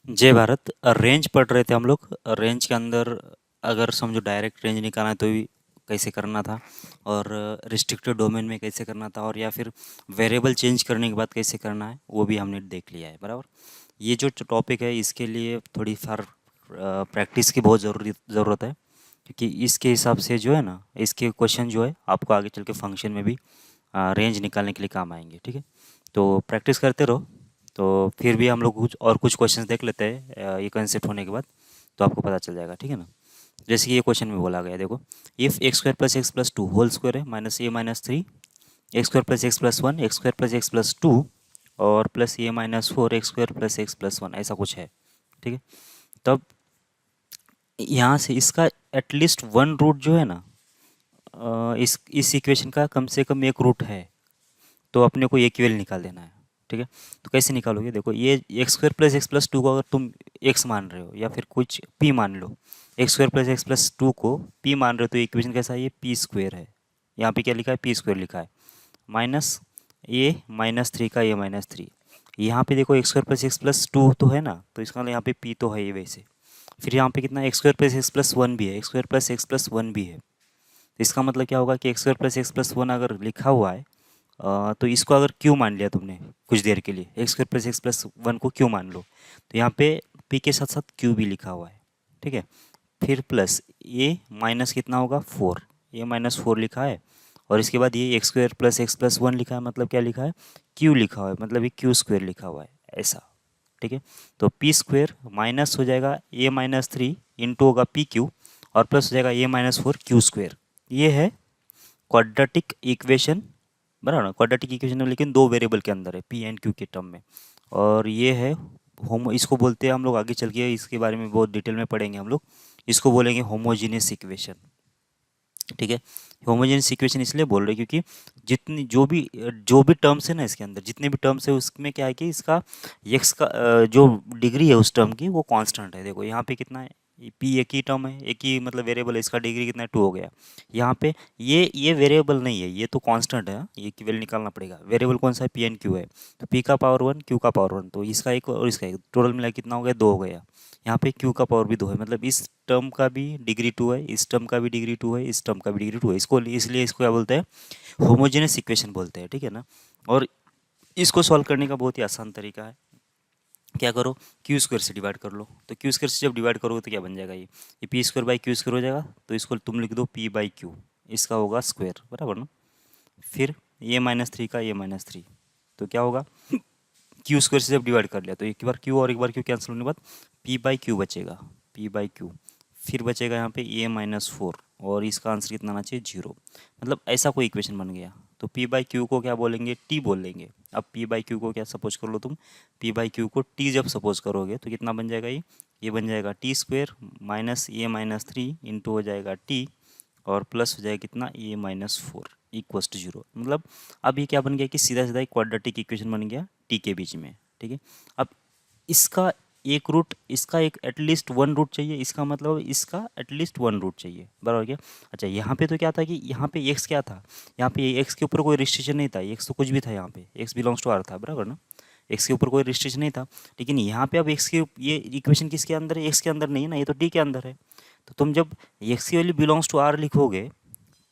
जय भारत। रेंज पढ़ रहे थे हम लोग। रेंज के अंदर अगर समझो डायरेक्ट रेंज निकालना है तो भी कैसे करना था, और रिस्ट्रिक्टेड डोमेन में कैसे करना था, और या फिर वेरिएबल चेंज करने के बाद कैसे करना है वो भी हमने देख लिया है। बराबर। ये जो टॉपिक है इसके लिए थोड़ी फार प्रैक्टिस की बहुत ज़रूरत है, क्योंकि इसके हिसाब से जो है ना, इसके क्वेश्चन जो है आपको आगे चल के फंक्शन में भी रेंज निकालने के लिए काम आएंगे। ठीक है, तो प्रैक्टिस करते रहो। तो फिर भी हम लोग कुछ क्वेश्चंस देख लेते हैं ये कंसेप्ट होने के बाद, तो आपको पता चल जाएगा। ठीक है ना। जैसे कि ये क्वेश्चन में बोला गया है, देखो, if x square plus x plus two whole square है minus a minus three x square plus x plus one x square plus x plus two और plus a minus four x square plus x plus one, ऐसा कुछ है। ठीक है, तब यहाँ से इसका एटलीस्ट वन रूट जो है ना, इस इक्वेशन का कम से कम एक रूट है, तो अपने को ये केवल निकाल देना है। ठीक है, तो कैसे निकालोगे, देखो, ये x square plus x plus two को अगर तुम एक्स मान रहे हो या फिर कुछ पी मान लो, x square plus x plus two को पी मान रहे हो, तो इक्वेशन कैसा है, ये पी स्क्वायर है। यहाँ पे क्या लिखा है, पी स्क्वायर लिखा है, माइनस ए माइनस थ्री का ए माइनस थ्री। यहाँ पे देखो x square plus x plus to तो है ना, तो इसका मतलब यहाँ पे पी तो है ये वैसे। फिर यहाँ पे कितना, x square plus x plus one भी है, x square plus x plus one भी है। तो इसका मतलब क्या होगा कि x square plus x plus one अगर लिखा हुआ है, तो इसको अगर क्यू मान लिया तुमने कुछ देर के लिए, x square plus x plus one को क्यू मान लो, तो यहाँ पे पी के साथ साथ क्यू भी लिखा हुआ है। ठीक है, फिर प्लस ए माइनस कितना होगा, फोर, ए माइनस फोर लिखा है, और इसके बाद ये x square plus x plus one लिखा है, मतलब क्या लिखा है, क्यू लिखा हुआ है, मतलब ये क्यू स्क्वायर लिखा हुआ है ऐसा। ठीक है, तो पी स्क्वायर माइनस हो जाएगा ए माइनस थ्री इंटू होगा पी क्यू, और प्लस हो जाएगा ए माइनस फोर क्यू स्क्वायर। ये है क्वाड्रेटिक इक्वेशन। बराबर ना, क्वाड्रेटिक इक्वेशन में लेकिन दो वेरिएबल के अंदर है, पी एंड क्यू के टर्म में। और ये है होमो, इसको बोलते हैं हम लोग, आगे चल के इसके बारे में बहुत डिटेल में पढ़ेंगे हम लोग, इसको बोलेंगे होमोजीनियस इक्वेशन। ठीक है, होमोजेनियस इक्वेशन इसलिए बोल रहे हैं क्योंकि जितनी जो भी टर्म्स है ना इसके अंदर, जितने भी टर्म्स है उसमें क्या है कि इसका एक्स का जो डिग्री है उस टर्म की वो कांस्टेंट है। देखो यहाँ पे कितना है, पी एक ही टर्म है, एक ही मतलब वेरिएबल है, इसका डिग्री कितना है, टू हो गया। यहाँ पे ये वेरिएबल नहीं है, ये तो कांस्टेंट है। हाँ? ये की वैल्यू निकालना पड़ेगा। वेरिएबल कौन सा है, पी एन क्यू है, तो पी का पावर वन क्यू का पावर वन, तो इसका एक और इसका एक टोटल मिला कितना हो गया, दो हो गया। यहाँ पे क्यू का पावर भी दो है, मतलब इस टर्म का भी डिग्री टू है, इस टर्म का भी डिग्री टू है, इस टर्म का भी डिग्री टू है। इसको इसलिए इसको क्या बोलते हैं, होमोजेनियस इक्वेशन बोलते हैं। ठीक है ना। और इसको सॉल्व करने का बहुत ही आसान तरीका है, क्या करो, क्यू स्क्वायर से डिवाइड कर लो। तो क्यू स्क्वायर से जब डिवाइड करोगे तो क्या बन जाएगा, ये P square by Q square हो जाएगा, तो इसको तुम लिख दो पी बाई क्यू, इसका होगा स्क्वायर। बराबर ना। फिर ए माइनस थ्री का ए माइनस थ्री, तो क्या होगा, क्यू स्क्वायर से जब डिवाइड कर लिया तो एक बार क्यू और एक बार क्यू कैंसिल होने के बाद पी बाई क्यू बचेगा, पी बाई क्यू। फिर बचेगा यहाँ पे ए माइनस फोर, और इसका आंसर कितना आना चाहिए, जीरो। मतलब ऐसा कोई इक्वेशन बन गया। तो पी बाई क्यू को क्या बोलेंगे, टी बोलेंगे। अब पी बाई क्यू को क्या सपोज कर लो तुम, पी बाई क्यू को टी जब सपोज करोगे तो कितना बन जाएगा, ये बन जाएगा t square minus a minus three into हो जाएगा टी, और प्लस हो जाएगा कितना, a minus four equals to zero. मतलब अब ये क्या बन गया कि सीधा सीधा एक क्वाड्रेटिक इक्वेशन बन गया टी के बीच में। ठीक है, अब इसका एक रूट, इसका एक एटलीस्ट वन रूट चाहिए, इसका मतलब इसका एटलीस्ट वन रूट चाहिए। बराबर क्या। अच्छा, यहाँ पे तो क्या था कि यहाँ पे एक्स क्या था, यहाँ पे एक्स के ऊपर कोई रिस्ट्रिक्शन नहीं था, एक्स तो कुछ भी था, यहाँ पे एक्स बिलोंग्स टू आर था। बराबर ना, एक्स के ऊपर कोई रिस्ट्रिक्शन नहीं था। लेकिन यहाँ पे अब एक्स के, ये इक्वेशन किसके अंदर है, एक्स के अंदर नहीं है ना, ये तो टी के अंदर है। तो तुम जब एक्स की वैल्यू बिलोंग्स टू आर लिखोगे,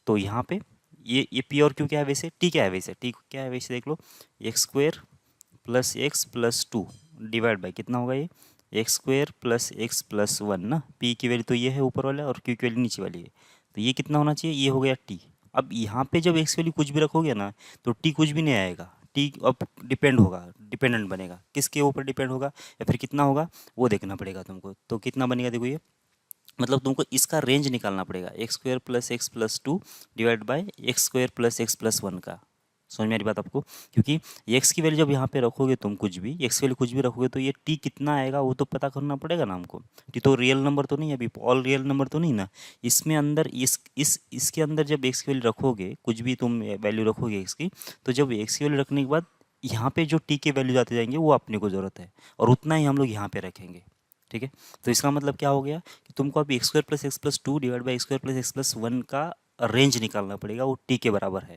तो यहाँ पे ये पी और क्यू क्या है, वैसे टी क्या है, वैसे टी क्या है, वैसे देख लो, x square plus x plus two divide by कितना होगा, ये x square plus x plus one ना, पी की वैल्यू तो ये है ऊपर वाला और क्यू की वैल्यू नीचे वाली है, तो ये कितना होना चाहिए, ये हो गया टी। अब यहाँ पे जब एक्स वैल्यू कुछ भी रखोगे ना, तो टी कुछ भी नहीं आएगा, टी अब डिपेंड होगा, डिपेंडेंट बनेगा, किसके ऊपर डिपेंड होगा या फिर कितना होगा वो देखना पड़ेगा तुमको। तो कितना बनेगा, देखो ये मतलब तुमको इसका रेंज निकालना पड़ेगा, x square plus x plus two divide by x square plus x plus one का। समझ में आ रही बात आपको, क्योंकि एक्स की वैल्यू जब यहाँ पे रखोगे तुम, कुछ भी एक्स वैल्यू कुछ भी रखोगे, तो ये टी कितना आएगा वो तो पता करना पड़ेगा ना हमको। टी तो रियल नंबर तो नहीं है अभी, ऑल रियल नंबर तो नहीं ना, इसमें अंदर इसके अंदर जब एक्स की वैल्यू रखोगे, कुछ भी तुम वैल्यू रखोगे एक्स की, तो जब एक्स की वैल्यू रखने के बाद यहाँ पे जो टी के वैल्यू जाते जाएंगे वो अपने को ज़रूरत है, और उतना ही हम लोग यहाँ पे रखेंगे। ठीक है, तो इसका मतलब क्या हो गया कि तुमको अब x square plus x plus two divide by x square plus x plus one का रेंज निकालना पड़ेगा, वो टी के बराबर है।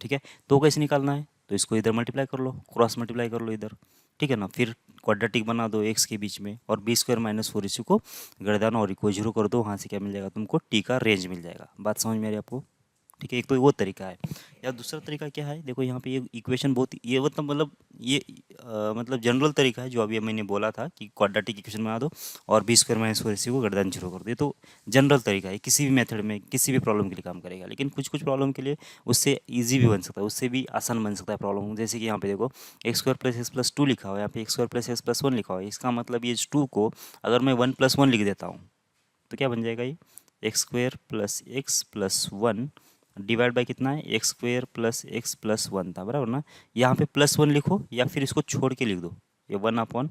ठीक है, तो कैसे निकालना है, तो इसको इधर मल्टीप्लाई कर लो, क्रॉस मल्टीप्लाई कर लो इधर, ठीक है ना। फिर क्वाड्रेटिक बना दो एक्स के बीच में और बी स्क्वायर माइनस फोर इसी को गर्दान और इक्वल जीरो कर दो, वहाँ से क्या मिल जाएगा तुमको, टी का रेंज मिल जाएगा। बात समझ में आ रही है आपको? ठीक है, एक तो वो तरीका है। या दूसरा तरीका क्या है, देखो यहाँ पे ये इक्वेशन बहुत ये ये मतलब जनरल तरीका है जो अभी मैंने बोला था कि क्वाड्रेटिक इक्वेशन बना दो और बी स्क्वायर माइनस फोर इसी को गर्दन जीरो कर दो। ये तो जनरल तरीका है, किसी भी मेथड में किसी भी प्रॉब्लम के लिए काम करेगा। लेकिन कुछ कुछ प्रॉब्लम के लिए उससे ईजी भी बन सकता है, उससे भी आसान बन सकता है प्रॉब्लम। जैसे कि यहाँ पे देखो x square plus x plus to लिखा हुआ है, यहाँ पे x square plus x plus one लिखा हुआ है। इसका मतलब ये टू को अगर मैं वन प्लस वन लिख देता हूँ तो क्या बन जाएगा, ये x square plus x plus one divide by कितना है, x square plus x plus one था, बराबर ना। यहाँ पे प्लस वन लिखो या फिर इसको छोड़ के लिख दो, ये one upon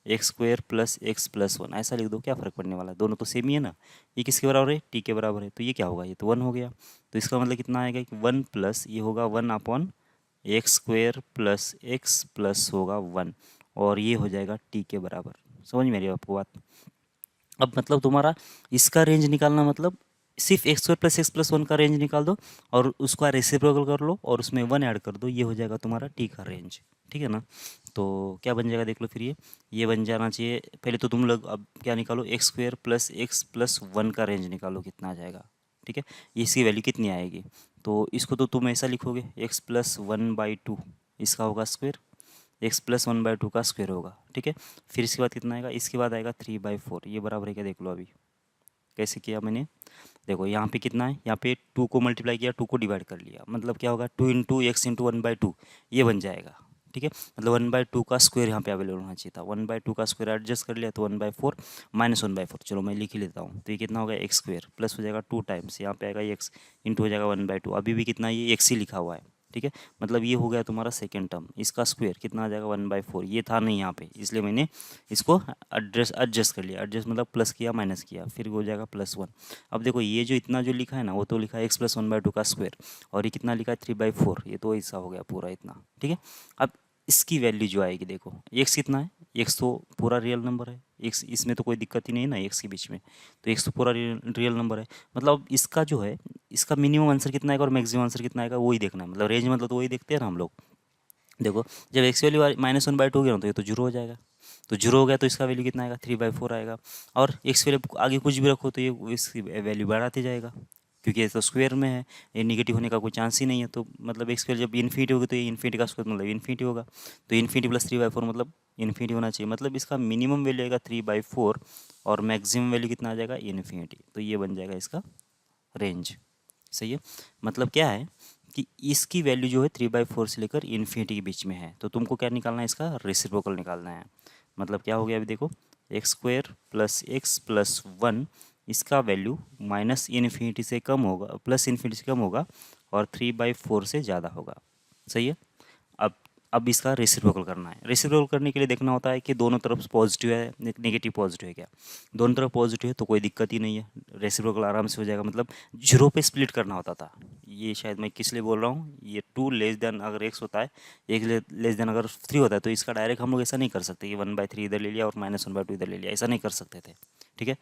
x square plus x plus one ऐसा लिख दो, क्या फ़र्क पड़ने वाला है, दोनों तो सेम ही है ना। ये किसके बराबर है, टी के बराबर है, तो ये क्या होगा, ये तो वन हो गया। तो इसका मतलब कितना आएगा कि वन प्लस ये होगा one upon x square plus x plus होगा वन, और ये हो जाएगा टी के बराबर। समझ में आ रही है आपको बात? अब मतलब तुम्हारा इसका रेंज निकालना मतलब सिर्फ x square plus x plus one का रेंज निकाल दो और उसका रेसिप्रोकल कर लो और उसमें वन ऐड कर दो, ये हो जाएगा तुम्हारा टी का रेंज। ठीक है ना। तो क्या बन जाएगा देख लो फिर, ये बन जाना चाहिए। पहले तो तुम लोग अब क्या निकालो, x square plus x plus one का रेंज निकालो कितना आ जाएगा। ठीक है, इसकी वैल्यू कितनी आएगी, तो इसको तो तुम ऐसा लिखोगे x plus one by two, इसका होगा square, x plus one by two का स्क्वायर होगा। ठीक है, फिर इसके बाद कितना आएगा, इसके बाद आएगा थ्री बाई फोर, ये बराबर है क्या देख लो अभी कैसे किया मैंने। देखो यहाँ पे कितना है, यहाँ पे टू को मल्टीप्लाई किया, टू को डिवाइड कर लिया, मतलब क्या होगा two into x into one by two, ये बन जाएगा। ठीक है, मतलब वन बाई टू का स्क्वायर यहाँ पे अवेलेबल होना चाहिए था, वन बाई टू का स्क्वायर एडजस्ट कर लिया तो one by four minus one by four, चलो मैं लिख ही लेता हूँ। तो ये कितना होगा, एक्स स्क्वायर प्लस हो जाएगा टू टाइम्स यहाँ पे आएगा एक्स इंटू हो जाएगा वन बाई टू, अभी भी कितना ये एक्स ही लिखा हुआ है। ठीक है, मतलब ये हो गया तुम्हारा सेकेंड टर्म, इसका स्क्वायर कितना आ जाएगा वन बाई फोर, ये था नहीं यहाँ पे इसलिए मैंने इसको एडजस्ट कर लिया, एडजस्ट मतलब प्लस किया माइनस किया, फिर हो जाएगा प्लस वन। अब देखो ये जो इतना जो लिखा है ना वो तो लिखा है x plus one by two का स्क्वायर, और ये कितना लिखा है थ्री बाई फोर, ये तो ऐसा हो गया पूरा इतना। ठीक है, अब इसकी वैल्यू जो आएगी देखो, एक्स कितना है, एक्स तो पूरा रियल नंबर है, एक्स इसमें तो कोई दिक्कत ही नहीं है ना एक्स के बीच में, तो एक्स तो पूरा रियल नंबर है। मतलब इसका जो है इसका मिनिमम आंसर कितना आएगा और मैक्सिमम आंसर कितना आएगा वही देखना है, मतलब रेंज मतलब तो वही देखते हैं ना हम लोग। देखो जब x value minus one by two हो गया ना तो ये तो जीरो हो जाएगा, तो जीरो हो गया तो इसका वैल्यू कितना आएगा, थ्री बाई फोर आएगा। और एक्स वैल्यू आगे कुछ भी रखो तो ये इसकी वैल्यू बढ़ाते जाएगा, क्योंकि ये तो स्क्वायर में है, ये निगेटिव होने का कोई चांस ही नहीं है। तो मतलब एक्स वैल्यू जब इन्फिनिटी होगी तो ये इन्फिनिटी का स्क्वायर मतलब इन्फिनिटी होगा, तो infinity plus three by four मतलब इन्फिनिटी होना चाहिए, मतलब इसका मिनिमम वैल्यू आएगा थ्री बाई फोर और मैक्सिमम वैल्यू कितना आ जाएगा, इन्फिनिटी। तो ये बन जाएगा इसका रेंज। सही है, मतलब क्या है कि इसकी वैल्यू जो है थ्री बाई फोर से लेकर इन्फिनिटी के बीच में है, तो तुमको क्या निकालना है, इसका रेसिप्रोकल निकालना है। मतलब क्या हो गया अभी देखो, x square plus x plus one, इसका वैल्यू माइनस इन्फिनिटी से कम होगा, प्लस इन्फिनिटी से कम होगा और थ्री बाई फोर से ज़्यादा होगा। सही है, अब अब इसका रेसिप्रोकल करना है। रेसिप्रोकल करने के लिए देखना होता है कि दोनों तरफ पॉजिटिव है नेगेटिव पॉजिटिव है क्या, दोनों तरफ पॉजिटिव है तो कोई दिक्कत ही नहीं है, रेसिप्रोकल आराम से हो जाएगा। मतलब जीरो पे स्प्लिट करना होता था, ये शायद मैं किस लिए बोल रहा हूँ, ये टू लेस देन अगर एक्स होता है, एक लेस देन अगर थ्री होता है, तो इसका डायरेक्ट हम लोग ऐसा नहीं कर सकते कि वन बाई थ्री इधर ले लिया और माइनस वन बाई टू इधर ले लिया, ऐसा नहीं कर सकते थे। ठीक है,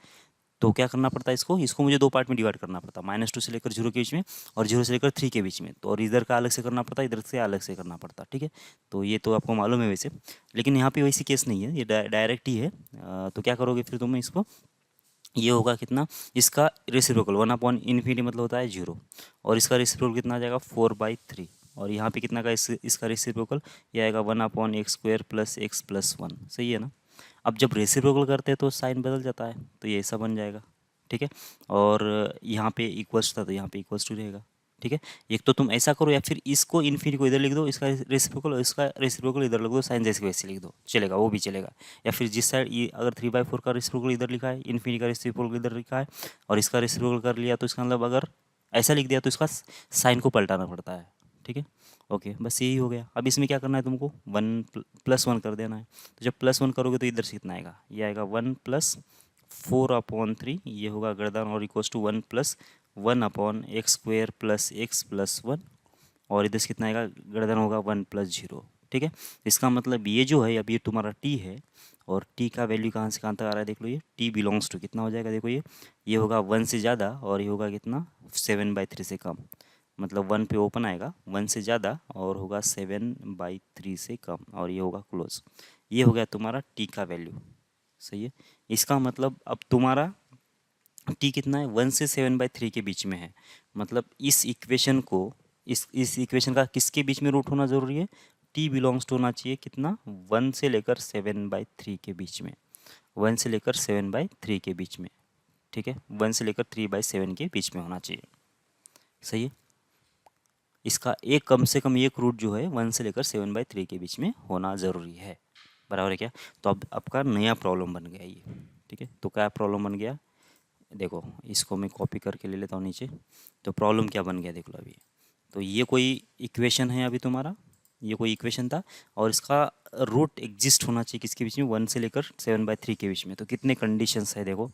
तो क्या करना पड़ता है, इसको इसको मुझे दो पार्ट में डिवाइड करना पड़ता, माइनस टू से लेकर जीरो के बीच में और जीरो से लेकर थ्री के बीच में, तो और इधर का अलग से करना पड़ता, इधर से अलग से करना पड़ता। ठीक है, तो ये तो आपको मालूम है वैसे, लेकिन यहाँ पे वैसी केस नहीं है, ये डायरेक्ट ही है। तो क्या करोगे फिर तुम इसको, ये होगा कितना, इसका रेसिप्रोकल वन अपॉन इन्फिनिटी मतलब होता है जीरो, और इसका रेसिप्रोकल कितना आ जाएगा फोर बाई थ्री, और यहाँ पे कितना का इसका रेसिप्रोकल ये आएगा one upon x square plus x plus one. सही है ना। अब जब रेसिप्रोकल करते हैं तो साइन बदल जाता है, तो ये ऐसा बन जाएगा। ठीक है, और यहाँ पे इक्वल्स था तो यहाँ पे इक्वल्स टू रहेगा। ठीक है, एक तो तुम ऐसा करो या फिर इसको इन्फिनिटी को इधर लिख दो, इसका रेसिप्रोकल और इसका रेसिप्रोकल इधर लिख दो, साइन जैसे वैसे लिख दो, चलेगा वो भी चलेगा। या फिर जिस साइड ये अगर थ्री बाई फोर का रेसिप्रोकल इधर लिखा है, इन्फिनिटी का रेसिप्रोकल इधर लिखा है और इसका रेसिप्रोकल कर लिया, तो इसका मतलब अगर ऐसा लिख दिया तो इसका साइन को पलटाना पड़ता है। ठीक है, ओके, बस यही हो गया। अब इसमें क्या करना है तुमको, वन प्लस वन कर देना है, तो जब प्लस वन करोगे तो इधर से कितना आएगा, ये आएगा one plus four upon three, ये होगा गर्दन और equals to one plus one upon x square plus x plus one, और इधर से कितना आएगा, गर्दन होगा वन प्लस जीरो। ठीक है, इसका मतलब ये जो है अब ये तुम्हारा टी है, और टी का वैल्यू कहाँ से कहाँ तक आ रहा है देख लो, ये टी बिलोंग्स टू कितना हो जाएगा देखो, ये होगा वन से ज़्यादा और ये होगा कितना, सेवन बाई थ्री से कम, मतलब वन पे ओपन आएगा, वन से ज़्यादा और होगा सेवन बाई थ्री से कम, और ये होगा क्लोज। ये हो गया तुम्हारा टी का वैल्यू। सही है। इसका मतलब अब तुम्हारा टी कितना है, 1 से 7/3 के बीच में है। मतलब इस इक्वेशन को, इस इक्वेशन का किसके बीच में रूट होना ज़रूरी है, टी बिलोंग्स टू होना चाहिए कितना, 1 से लेकर 7/3 के बीच में, 1 से लेकर 7/3 के बीच में। ठीक है, 1 से लेकर 3/7 के बीच में होना चाहिए। सही है। इसका एक कम से कम एक रूट जो है 1 से लेकर 7/3 के बीच में होना ज़रूरी है। बराबर है क्या। तो अब आपका नया प्रॉब्लम बन गया ये। ठीक है, तो क्या प्रॉब्लम बन गया, देखो इसको मैं कॉपी करके ले लेता हूँ नीचे। तो प्रॉब्लम क्या बन गया देख लो अभी। तो ये कोई इक्वेशन है अभी तुम्हारा, ये कोई इक्वेशन था, और इसका रूट एग्जिस्ट होना चाहिए किसके बीच में, 1 से लेकर 7/3 के बीच में। तो कितने कंडीशंस है देखो,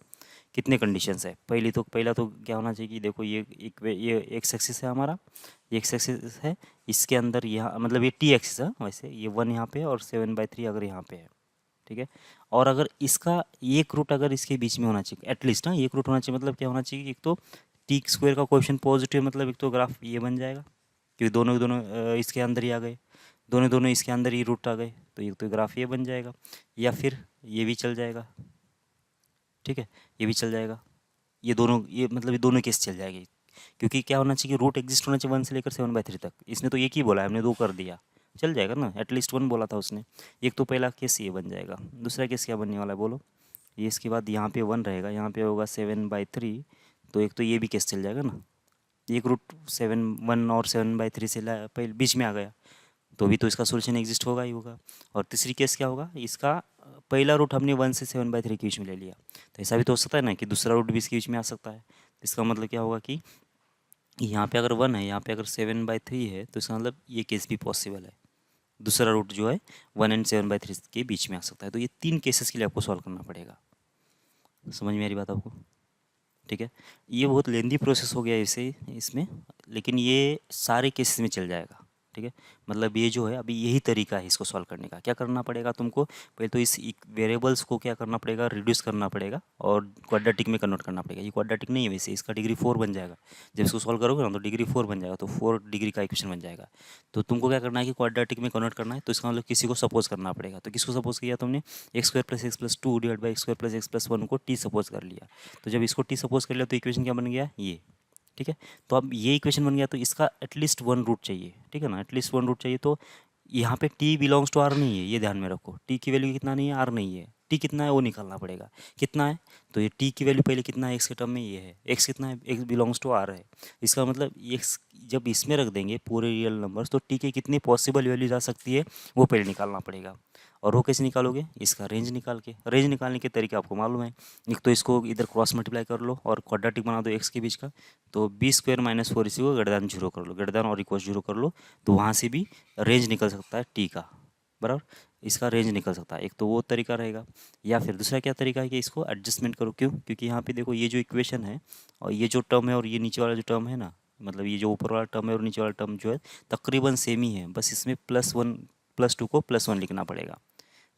कितने कंडीशंस है। पहला तो क्या होना चाहिए कि देखो ये एक्स एक्सिस है हमारा, ये एक्स एक्सिस है, इसके अंदर यहाँ मतलब ये टी एक्सिस है, वैसे ये 1 यहाँ पे है और 7/3 अगर यहाँ पे है। ठीक है। और अगर इसका एक रूट अगर इसके बीच में होना चाहिए एटलीस्ट ना, एक रूट होना चाहिए, मतलब क्या होना चाहिए, एक तो टी स्क्वायर का कोएफिशिएंट पॉजिटिव, मतलब एक तो ग्राफ ये बन जाएगा, क्योंकि दोनों इसके अंदर ही आ गए, दोनों इसके अंदर ही रूट आ गए, तो एक तो ग्राफ ये बन जाएगा, या फिर ये भी चल जाएगा। ठीक है, ये भी चल जाएगा, ये दोनों, ये मतलब ये दोनों केस चल जाएगी। क्योंकि क्या होना चाहिए, रूट एग्जिस्ट होना चाहिए 1 से लेकर 7/3 तक। इसने तो एक ही बोला है, हमने दो कर दिया, चल जाएगा ना, एटलीस्ट 1 बोला था उसने। एक तो पहला केस ये बन जाएगा, दूसरा केस क्या बनने वाला है बोलो, ये इसके बाद यहाँ पे 1 रहेगा, यहाँ पे होगा 7/3, तो एक तो ये भी केस चल जाएगा ना, एक रूट 1 और 7/3 से पहले बीच में आ गया, तो भी तो इसका सोल्यूशन एग्जिस्ट होगा ही होगा। और तीसरी केस क्या होगा, इसका पहला रूट हमने 1 से 7/3 के बीच में ले लिया, तो ऐसा भी तो हो सकता है ना कि दूसरा रूट भी इसके बीच में आ सकता है। तो इसका मतलब क्या होगा कि यहाँ पे अगर 1 है, यहाँ पे अगर 7/3 है, तो इसका मतलब ये केस भी पॉसिबल है, दूसरा रूट जो है 1 और 7/3 के बीच में आ सकता है। तो ये 3 केसेस के लिए आपको सॉल्व करना पड़ेगा। समझ में आ रही बात आपको। ठीक है, ये बहुत लेंदी प्रोसेस हो गया इसे इसमें, लेकिन ये सारे केसेस में चल जाएगा। ठीक है, मतलब ये जो है अभी यही तरीका है इसको सॉल्व करने का। क्या करना पड़ेगा तुमको, पहले तो इस वेरिएबल्स को क्या करना पड़ेगा, रिड्यूस करना पड़ेगा और क्वाड्रेटिक में कन्वर्ट करना पड़ेगा। ये क्वाड्रेटिक नहीं है वैसे, इसका डिग्री 4 बन जाएगा। जब इसको सॉल्व करोगे ना तो डिग्री 4 बन जाएगा, तो 4 डिग्री का इक्वेशन बन जाएगा। तो तुमको क्या करना है कि क्वाड्रेटिक में कन्वर्ट करना है, तो इसका मतलब किसी को सपोज करना पड़ेगा। तो किसको सपोज किया तुमने, x² + x+2 divide by x² + x+1 को टी सपोज कर लिया। तो जब इसको टी सपोज कर लिया तो इक्वेशन क्या बन गया ये। ठीक है, तो अब ये इक्वेशन बन गया, तो इसका एटलीस्ट 1 रूट चाहिए। ठीक है ना, एटलीस्ट 1 रूट चाहिए। तो यहाँ पे टी बिलोंग्स टू आर नहीं है, ये ध्यान में रखो, टी की वैल्यू कितना नहीं है, आर नहीं है, टी कितना है वो निकालना पड़ेगा। कितना है, तो ये टी की वैल्यू पहले कितना है, एक्स के टर्म में ये है, एक्स कितना है, एक्स बिलोंग्स टू आर है। इसका मतलब एक्स जब इसमें रख देंगे पूरे रियल नंबर्स, तो टी की कितनी पॉसिबल वैल्यूज आ सकती है वो पहले निकालना पड़ेगा। और वो कैसे निकालोगे, इसका रेंज निकाल के। रेंज निकालने के तरीके आपको मालूम है, एक तो इसको इधर क्रॉस मल्टीप्लाई कर लो और क्वाड्रेटिक बना दो एक्स के बीच का, तो b² - 4 इसी को ग्रेटर देन 0 कर लो, ग्रेटर देन और इक्वल 0 कर लो, तो वहाँ से भी रेंज निकल सकता है टी का। बराबर, इसका रेंज निकल सकता है। एक तो वो तरीका रहेगा, या फिर दूसरा क्या तरीका है कि इसको एडजस्टमेंट करो। क्यों, क्योंकि यहाँ पे देखो ये जो इक्वेशन है और ये जो टर्म है और ये नीचे वाला जो टर्म है ना, मतलब ये जो ऊपर वाला टर्म है और नीचे वाला टर्म जो है तकरीबन सेम ही है, बस इसमें +1 +2 को +1 लिखना पड़ेगा।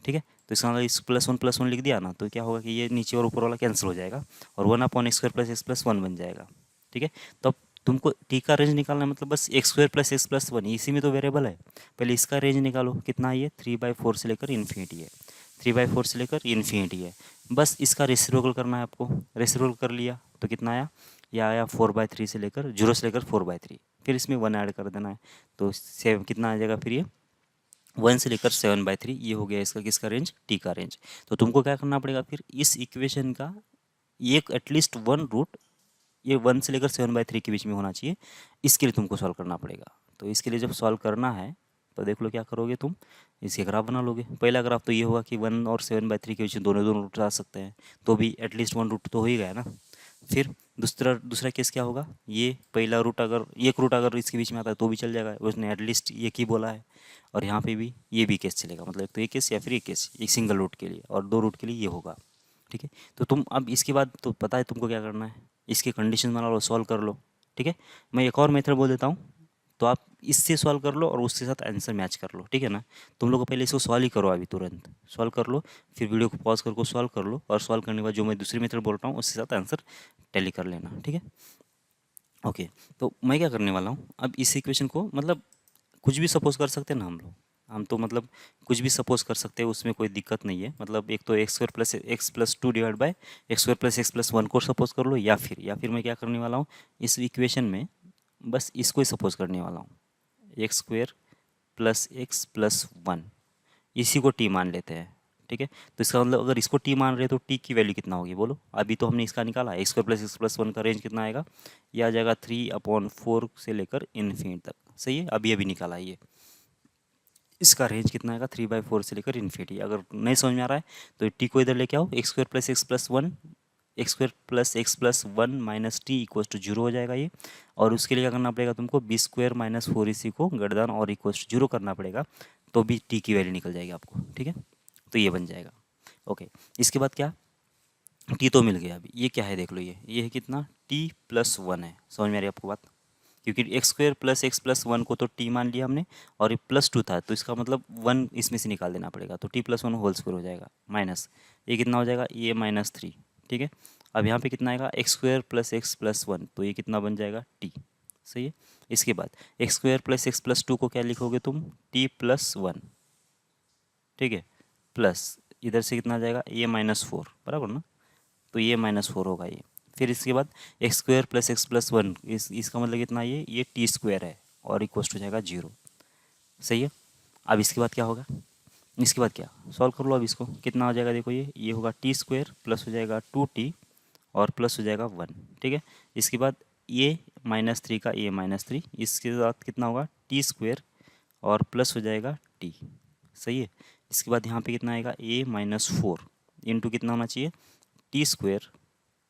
ठीक है, तो इसका मतलब इस +1 लिख दिया ना, तो क्या होगा कि ये नीचे और ऊपर वाला कैंसिल हो जाएगा और 1/x² + x+1 बन जाएगा। ठीक है, तो अब तुमको टी का रेंज निकालना है, मतलब बस x² + x+1, इसी में तो वेरिएबल है। पहले इसका रेंज निकालो, कितना है ये, 3/4 से लेकर इन्फिनिटी है, 3/4 से लेकर इन्फिनिटी है। बस इसका रेसिप्रोकल करना है आपको, रेसिप्रोकल कर लिया तो कितना आया, ये आया 4/3 से लेकर 0 से लेकर 4/3, फिर इसमें 1 ऐड कर देना है, तो 7 कितना आ जाएगा फिर ये 1 से लेकर 7/3। ये हो गया इसका किसका रेंज, टी का रेंज। तो तुमको क्या करना पड़ेगा फिर, इस इक्वेशन का एक एटलीस्ट 1 रूट ये 1 से लेकर 7/3 के बीच में होना चाहिए, इसके लिए तुमको सॉल्व करना पड़ेगा। तो इसके लिए जब सॉल्व करना है तो देख लो क्या करोगे तुम, इसके ग्राफ बना लोगे। पहला ग्राफ तो ये होगा कि 1 और 7/3 के बीच में दोनों दोनों रूट आ सकते हैं, तो भी एटलीस्ट 1 रूट तो हो ही गया ना। फिर दूसरा दूसरा केस क्या होगा, ये पहला रूट अगर एक रूट अगर इसके बीच में आता है तो भी चल जाएगा, उसने एटलीस्ट एक ही बोला है। और यहाँ पे भी ये भी केस चलेगा, मतलब एक तो ये केस या फिर ये केस, एक सिंगल रूट के लिए, और 2 रूट के लिए ये होगा। ठीक है, तो तुम अब इसके बाद तो पता है तुमको क्या करना है, इसके कंडीशन बना लो, सॉल्व कर लो। ठीक है, मैं एक और मेथड बोल देता हूँ, तो आप इससे सॉल्व कर लो और उसके साथ आंसर मैच कर लो। ठीक है ना, तुम लोग को पहले इसको सॉल्व ही करो, अभी तुरंत सॉल्व कर लो, फिर वीडियो को पॉज करके सॉल्व कर लो, और सॉल्व करने के बाद जो मैं दूसरी मेथड बोल रहा हूँ उसके साथ आंसर टैली कर लेना। ठीक है, ओके। तो मैं क्या करने वाला हूँ, अब इस इक्वेशन को मतलब कुछ भी सपोज कर सकते हैं ना हम लोग। हम तो मतलब कुछ भी सपोज कर सकते हैं, उसमें कोई दिक्कत नहीं है। मतलब एक तो x² + x + 2 divide by x² + x + 1 को सपोज कर लो, या फिर मैं क्या करने वाला हूँ, इस इक्वेशन में बस इसको ही सपोज करने वाला हूँ, x² + x + 1, इसी को t मान लेते हैं। ठीक है, तो इसका मतलब अगर इसको t मान रहे हैं तो t की वैल्यू कितना होगी बोलो। अभी तो हमने इसका निकाला, x² + x + 1 का रेंज कितना आएगा, ये आ जाएगा 3/4 से लेकर इन्फिनिट तक। सही है, अभी अभी निकाला ये, इसका रेंज कितना आएगा 3/4 से लेकर इन्फिनिटी। अगर नहीं समझ में आ रहा है तो टी को इधर लेके आओ, x² + x + 1, x² + x + 1 minus T equals to 0 हो जाएगा ये। और उसके लिए क्या करना पड़ेगा तुमको, b² - 4 इसी को गठदान और इक्वल्स टू 0 करना पड़ेगा, तो भी टी की वैल्यू निकल जाएगी आपको। ठीक है, तो ये बन जाएगा। ओके, इसके बाद क्या, टी तो मिल गया। अभी ये क्या है देख लो, ये है कितना, t+1 है। समझ में आ रही है आपको बात, क्योंकि x² + x + 1 को तो t मान लिया हमने, और ये +2 था तो इसका मतलब 1 इसमें से निकाल देना पड़ेगा, तो t+1 होल स्क्वायर हो जाएगा, माइनस ये कितना हो जाएगा, ये -3। ठीक है, अब यहाँ पे कितना आएगा, x² + x + 1, तो ये कितना बन जाएगा, t। सही है, इसके बाद x² + x + 2 को क्या लिखोगे तुम, t+1। ठीक है, प्लस इधर से कितना आ जाएगा, ये -4, बराबर ना, तो ये -4 होगा ये। फिर इसके बाद x² + x + 1, इसका मतलब कितना, ये t² है और इक्वल्स टू जाएगा 0। सही है, अब इसके बाद क्या होगा, इसके बाद क्या, सॉल्व कर लो। अब इसको कितना हो जाएगा, देखो ये होगा t² प्लस हो जाएगा 2t और प्लस हो जाएगा 1। ठीक है, इसके बाद ये -3 का ये -3, इसके बाद कितना होगा t² और प्लस हो जाएगा t। सही है, इसके बाद यहाँ पे कितना आएगा, a-4 इंटू कितना होना चाहिए, t²,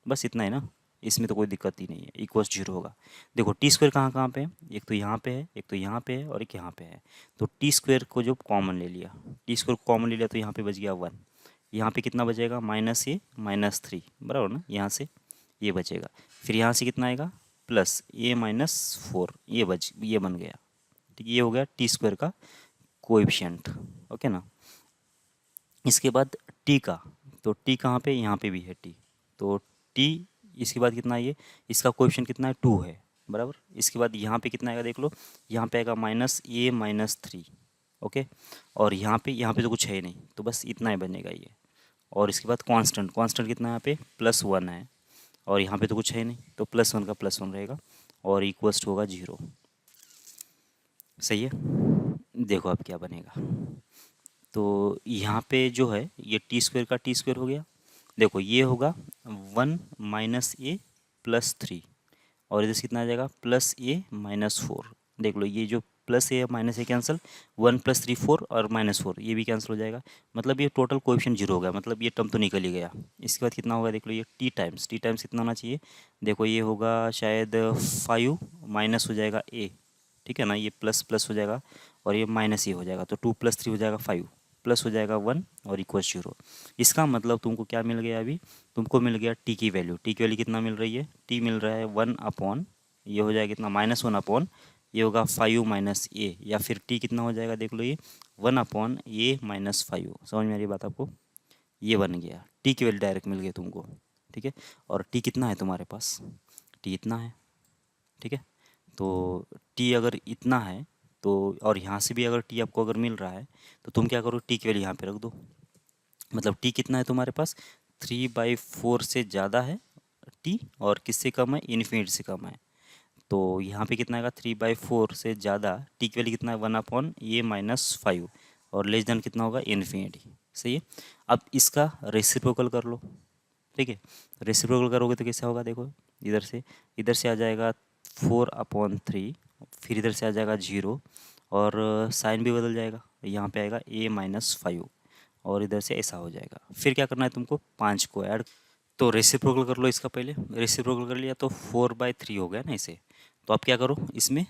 बस इतना है ना, इसमें तो कोई दिक्कत ही नहीं है, इक्वल्स 0 होगा। देखो t² कहाँ कहाँ पे है, एक तो यहाँ पे है, एक तो यहाँ पे है और एक यहाँ पे है। तो t² को जो कॉमन ले लिया, t² को कॉमन ले लिया तो यहाँ पे बच गया 1। यहाँ पे कितना बचेगा, -3, बराबर ना, यहाँ से ये बचेगा। फिर यहाँ से कितना आएगा, +a-4, ये बन गया। ठीक है, ये हो गया t² का कोएफिशिएंट। ओके ना, इसके बाद t का, तो t कहाँ पे, यहाँ पे भी है t, तो t इसके बाद कितना है, ये इसका कोएफिशिएंट कितना है, 2 है, बराबर। इसके बाद यहाँ पे कितना आएगा देख लो, यहाँ पे आएगा -a-3। ओके, और यहाँ पे तो कुछ है ही नहीं, तो बस इतना ही बनेगा ये। और इसके बाद कांस्टेंट कितना है यहाँ पे, +1 है, और यहाँ पे तो कुछ है नहीं, तो +1 का +1 रहेगा और इक्वल्स होगा 0। सही है, देखो अब क्या बनेगा, तो यहाँ पे जो है ये t² का t² हो गया। देखो ये होगा 1 - a + 3, और इधर से कितना आ जाएगा, +a-4। देख लो ये जो +a -a कैंसिल, 1 + 3 4 और -4 ये भी कैंसिल हो जाएगा। मतलब ये टोटल कोएफिशिएंट 0 हो गया, मतलब ये टर्म तो निकल ही गया। इसके बाद कितना होगा देख लो, ये t टाइम्स कितना होना चाहिए, देखो ये होगा शायद 5 माइनस हो जाएगा a। ठीक है ना, ये प्लस प्लस हो जाएगा और ये माइनस ये हो जाएगा, तो 2 + 3 हो जाएगा 5, प्लस हो जाएगा 1 और इक्वल 0। इसका मतलब तुमको क्या मिल गया, अभी तुमको मिल गया टी की वैल्यू। टी की वैल्यू कितना मिल रही है, टी मिल रहा है 1/, ये हो जाएगा कितना, -1/, ये होगा 5 - a, या फिर टी कितना हो जाएगा देख लो, ये 1/a-5। समझ में आ रही बात आपको, ये बन गया टी की वैल्यू डायरेक्ट मिल गई तुमको। ठीक है, और टी कितना है तुम्हारे पास, टी इतना है। ठीक है, तो टी अगर इतना है तो, और यहाँ से भी अगर टी आपको अगर मिल रहा है, तो तुम क्या करो, टी की वैल्यू यहाँ पे रख दो। मतलब टी कितना है तुम्हारे पास, 3/4 से ज़्यादा है टी, और किससे कम है, इन्फिनिटी से कम है। तो यहाँ पे कितना आएगा, 3/4 से ज़्यादा टी की वैल्यू कितना है, 1/a-5, और लेस देन कितना होगा, इन्फिनिटी। सही है, अब इसका रेसिप्रोकल कर लो। ठीक है, रेसिप्रोकल करोगे तो कैसा होगा, देखो इधर से आ जाएगा 4/3, फिर इधर से आ जाएगा 0, और साइन भी बदल जाएगा, यहाँ पे आएगा a-5, और इधर से ऐसा हो जाएगा। फिर क्या करना है तुमको, 5 को ऐड, तो रेसिप्रोकल कर लो इसका, पहले रेसिप्रोकल कर लिया तो 4/3 हो गया ना इसे। तो आप क्या करो, इसमें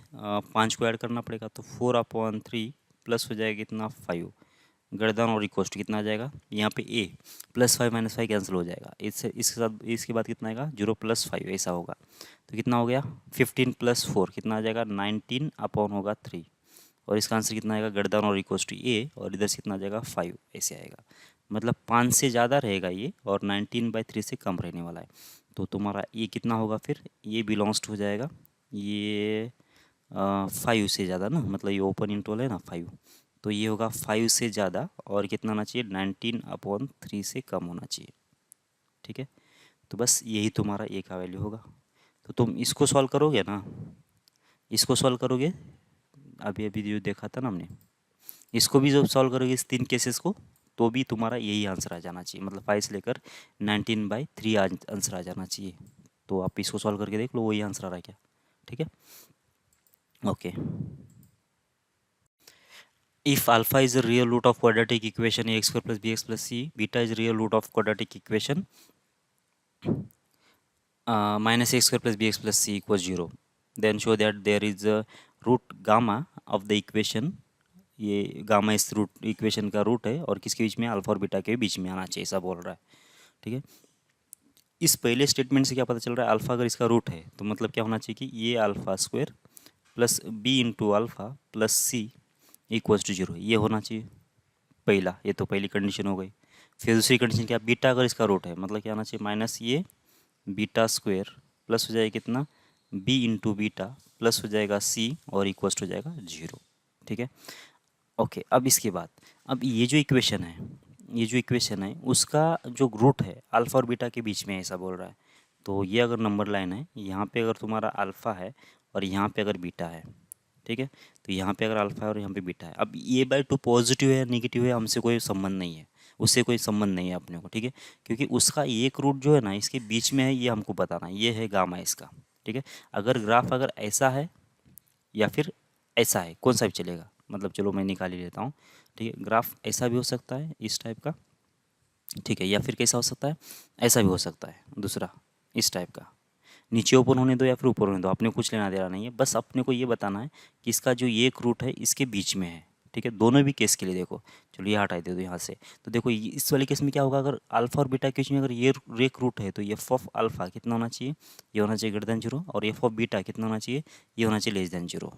5 को ऐड करना पड़ेगा, तो 4/3 प्लस हो जाएगा कितना, 5, गर्दन और इक्वस्ट कितना आ जाएगा, यहाँ पे a, +5 - 5 कैंसिल हो जाएगा, इसके साथ इसके बाद कितना आएगा, 0 + 5 ऐसा होगा। तो कितना हो गया, 15 + 4 कितना आ जाएगा, 19/3, और इसका आंसर कितना आएगा, गर्दन और इक्वस्ट a, और इधर से कितना आ जाएगा, 5 ऐसे आएगा। मतलब 5 से ज़्यादा रहेगा ये, और 19/3 से कम रहने वाला है। तो तुम्हारा ये कितना होगा, फिर ये बिलोंग्स टू हो जाएगा, ये 5 से ज़्यादा ना, मतलब ये ओपन इंटरवल है ना 5, तो ये होगा 5 से ज़्यादा और कितना होना चाहिए 19/3 से कम होना चाहिए। ठीक है, तो बस यही तुम्हारा ए का वैल्यू होगा। तो तुम इसको सॉल्व करोगे ना, इसको सॉल्व करोगे, अभी अभी जो देखा था ना हमने, इसको भी जब सॉल्व करोगे इस 3 केसेस को, तो भी तुम्हारा यही आंसर आ जाना चाहिए, मतलब 5 से लेकर 19/3 आंसर आ जाना चाहिए। तो आप इसको सॉल्व करके देख लो, वही आंसर आ रहा है क्या। ठीक है, okay. If alpha is a real root of quadratic equation ax square plus bx plus c, beta is real root of quadratic equation minus x square plus bx plus c equals 0, then show that there is a root gamma of the equation, ये gamma इस root equation का root है और किसके बीच में, alpha और beta के बीच में आना चाहिए, ऐसा बोल रहा है। ठीक है, इस पहले स्टेटमेंट से क्या पता चल रहा है, अल्फा अगर इसका रूट है तो मतलब क्या होना चाहिए कि ये alpha square plus B into alpha plus C equals to 0, ये होना चाहिए पहला, ये तो पहली कंडीशन हो गई। फिर दूसरी कंडीशन क्या, बीटा अगर इसका रूट है मतलब क्या आना चाहिए, माइनस ये बीटा स्क्वायर प्लस हो जाएगा कितना, बी इंटू बीटा प्लस हो जाएगा सी और इक्वल्स हो जाएगा 0। ठीक है, ओके। अब इसके बाद, अब ये जो इक्वेशन है, ये जो इक्वेशन है उसका जो रूट है अल्फ़ा और बीटा के बीच में, ऐसा बोल रहा है। तो ये अगर नंबर लाइन है, यहाँ पे अगर तुम्हारा अल्फ़ा है और यहाँ पे अगर बीटा है, ठीक है, तो यहाँ पे अगर अल्फ़ा है और यहाँ पे बीटा है, अब ये बाई टू पॉजिटिव है या निगेटिव है हमसे कोई संबंध नहीं है, उससे कोई संबंध नहीं है अपने को। ठीक है, क्योंकि उसका एक रूट जो है ना इसके बीच में है, ये हमको बताना है, ये है गामा इसका। ठीक है, अगर ग्राफ अगर ऐसा है या फिर ऐसा है, कौन सा भी चलेगा, मतलब चलो मैं निकाल ही लेता हूँ। ठीक है, ग्राफ ऐसा भी हो सकता है इस टाइप का, ठीक है, या फिर कैसा हो सकता है, ऐसा भी हो सकता है दूसरा इस टाइप का, नीचे ऊपर होने दो या फिर ऊपर होने दो, अपने कुछ लेना देना नहीं है, बस अपने को ये बताना है कि इसका जो ये एक रूट है इसके बीच में है। ठीक है, दोनों भी केस के लिए देखो, चलो ये हटा दे दो यहाँ से, तो देखो इस वाले केस में क्या होगा, अगर अल्फा और बीटा के बीच में अगर ये एक रूट है तो एफ ऑफ अल्फा कितना होना चाहिए, ये होना चाहिए ग्रेटर देन 0, और एफ ऑफ बीटा कितना होना चाहिए, ये होना चाहिए लेस देन 0।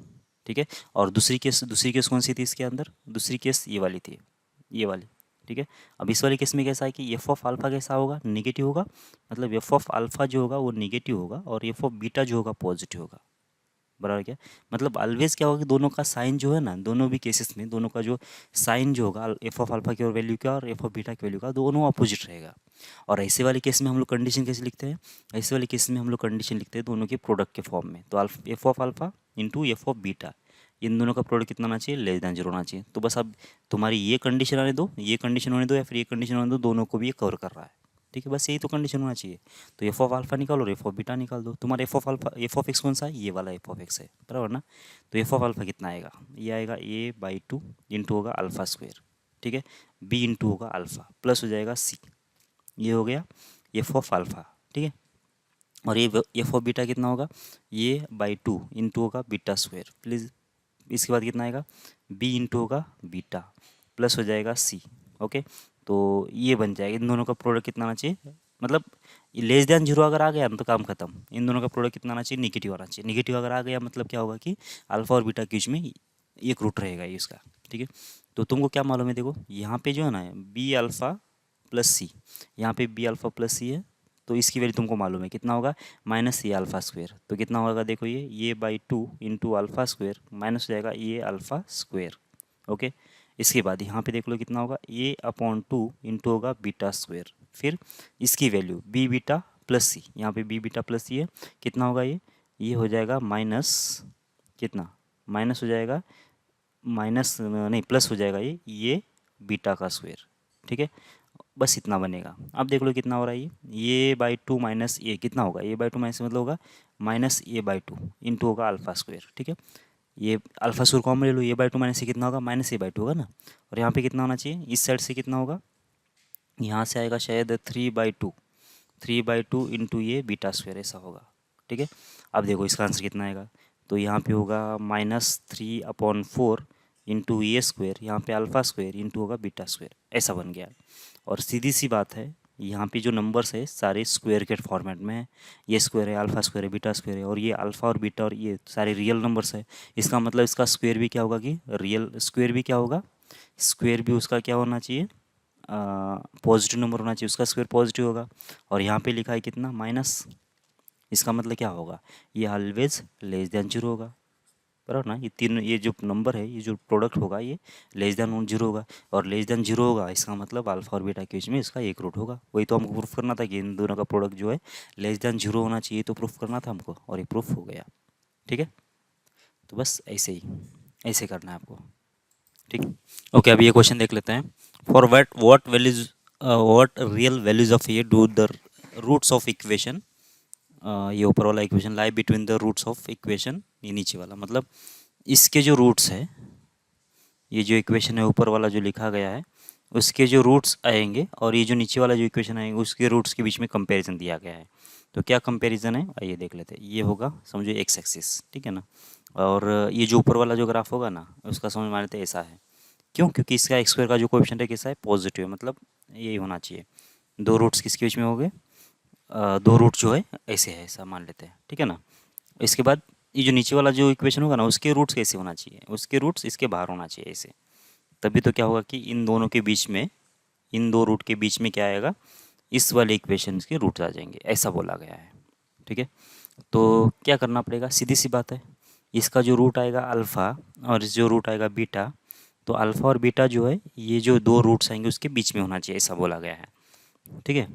ठीक है, और दूसरी केस कौन सी थी इसके अंदर, दूसरी केस ये वाली थी, ये वाली। ठीक है, अब इस वाले केस में कैसा है कि एफ ऑफ अल्फा कैसा होगा, निगेटिव होगा, मतलब एफ ऑफ अल्फा जो होगा वो निगेटिव होगा और एफ ऑफ बीटा जो होगा पॉजिटिव होगा। बराबर क्या, मतलब ऑलवेज क्या होगा कि दोनों का साइन जो है ना, दोनों भी केसेस में दोनों का जो साइन जो होगा एफ ऑफ अल्फा की और वैल्यू का और एफ ऑफ बीटा की वैल्यू का, दोनों अपोजिट रहेगा। और ऐसे वाले केस में हम लोग कंडीशन कैसे लिखते हैं, ऐसे वाले केस में हम लोग कंडीशन लिखते हैं दोनों के प्रोडक्ट के फॉर्म में, तो f of alpha into f of beta, इन दोनों का प्रोडक्ट कितना होना चाहिए, लेस देन 0 होना चाहिए। तो बस अब तुम्हारी ये कंडीशन आने दो, ये कंडीशन होने दो या फिर ये कंडीशन होने दो, दोनों को भी ये कवर कर रहा है। ठीक है, बस यही तो कंडीशन होना चाहिए। तो एफ ऑफ अल्फा निकालो और एफ ऑफ बीटा निकाल दो, तुम्हारा F of alpha, F of x कौन सा है, ये वाला एफ ऑफ एक्स है, बराबर ना। तो एफ ऑफ अल्फा कितना आएगा, ये आएगा a/2 इंटू होगा अल्फा स्क्वायर, ठीक है, b इंटू होगा अल्फा प्लस हो जाएगा c, ये हो गया एफ ऑफ अल्फा। ठीक है, और ये एफ ऑफ बीटा कितना होगा, a/2 इंटू होगा बीटा स्क्वायर, प्लीज़ इसके बाद कितना आएगा, b इंटू होगा बीटा प्लस हो जाएगा c। ओके, तो ये बन जाएगा, इन दोनों का प्रोडक्ट कितना आना चाहिए, मतलब लेस देन 0 अगर आ गया ना तो काम खत्म, इन दोनों का प्रोडक्ट कितना आना चाहिए, निगेटिव आना चाहिए। निगेटिव अगर आ गया मतलब क्या होगा कि अल्फा और बीटा के बीच में एक रूट रहेगा ये इसका। ठीक है, तो तुमको क्या मालूम है, देखो यहाँ पे जो है ना बी अल्फ़ा प्लस सी, यहाँ पे बी अल्फ़ा प्लस सी है, तो इसकी वैल्यू तुमको मालूम है कितना होगा, माइनस ए अल्फ़ा स्क्वायर, तो कितना होगा देखो ये/2 इंटू अल्फ़ा स्क्वायर माइनस हो जाएगा ये अल्फ़ा स्क्वायर। ओके, इसके बाद यहाँ पे देख लो कितना होगा, a/2 इंटू होगा बीटा स्क्वायर, फिर इसकी वैल्यू बी बीटा प्लस सी, यहाँ पे बी बीटा प्लस सी है, कितना होगा ये हो जाएगा माइनस, कितना माइनस हो जाएगा, माइनस नहीं प्लस हो जाएगा ये बीटा का स्क्वायर। ठीक है, बस इतना बनेगा। अब देख लो कितना हो रहा है ये/2 माइनस ए कितना होगा, a/2 माइनस मतलब होगा माइनस a/2 इंटू होगा अल्फा स्क्वायर। ठीक है, ये अल्फा स्क्वायर कॉमन ले लो, a/2 माइनस ए कितना होगा, माइनस a/2 होगा ना, और यहाँ पे कितना होना चाहिए, इस साइड से कितना होगा, यहाँ से आएगा शायद 3/2 इंटू ये बीटा स्क्वायर ऐसा होगा। ठीक है, अब देखो इसका आंसर कितना आएगा, तो यहाँ पे होगा -3/4 इंटू ए स्क्वायर, यहाँ पे अल्फा स्क्वायर इंटू होगा बीटा स्क्वायर, ऐसा बन गया। और सीधी सी बात है, यहाँ पे जो नंबर्स है सारे स्क्वायर के फॉर्मेट में है, ये स्क्वायर है, अल्फा स्क्वायर है, बीटा स्क्वायर है, और ये अल्फा और बीटा और ये सारे रियल नंबर्स है। इसका मतलब इसका स्क्वायर भी क्या होगा कि रियल स्क्वायर भी क्या होगा, स्क्वायर भी उसका क्या होना चाहिए, पॉजिटिव नंबर होना चाहिए, उसका स्क्वायर पॉजिटिव होगा। और यहाँ पे लिखा है कितना, माइनस, इसका मतलब क्या होगा, ये ऑलवेज लेस देन 0 होगा। बराबर ना। ये तीन, ये जो नंबर है, ये जो प्रोडक्ट होगा ये लेस देन 0 होगा, और लेस देन 0 होगा इसका मतलब अल्फा और बीटा के बीच में इसका एक रूट होगा। वही तो हमको प्रूफ करना था कि इन दोनों का प्रोडक्ट जो है लेस देन 0 होना चाहिए, तो प्रूफ करना था हमको, और ये प्रूफ हो गया। ठीक है, तो बस ऐसे ही, ऐसे करना है आपको। ठीक है, ओके। अब ये क्वेश्चन देख लेते हैं। For what values, what real values of A do the roots of equation, ये ऊपर वाला equation lie between the roots of equation, ये नीचे वाला, मतलब इसके जो रूट्स है, ये जो इक्वेशन है ऊपर वाला जो लिखा गया है उसके जो रूट्स आएंगे, और ये जो नीचे वाला जो इक्वेशन आएंगे उसके रूट्स के बीच में कंपैरिजन दिया गया है। तो क्या कंपैरिजन है, आइए देख लेते हैं। ये होगा समझो एक्स एक्सिस, ठीक है ना, और ये जो ऊपर वाला जो ग्राफ होगा ना उसका समझ मान लेते हैं ऐसा है। क्यों? क्योंकि इसका एक्स स्क्वायर का जो कोएफिशिएंट है कैसा है, पॉजिटिव है, मतलब यही होना चाहिए। दो रूट्स किसके बीच में हो गए, दो रूट जो है ऐसे है, ऐसा मान लेते हैं, ठीक है ना। इसके बाद ये जो नीचे वाला जो इक्वेशन होगा ना उसके रूट्स कैसे होना चाहिए, उसके रूट्स इसके बाहर होना चाहिए ऐसे। तभी तो क्या होगा कि इन दोनों के बीच में, इन दो रूट के बीच में क्या आएगा, इस वाले इक्वेशन के रूट्स आ जाएंगे, ऐसा बोला गया है। ठीक है, तो क्या करना पड़ेगा, सीधी सी बात है, इसका जो रूट आएगा अल्फ़ा और इस जो रूट आएगा बीटा, तो अल्फ़ा और बीटा जो है ये जो दो रूट्स आएंगे उसके बीच में होना चाहिए, ऐसा बोला गया है। ठीक है,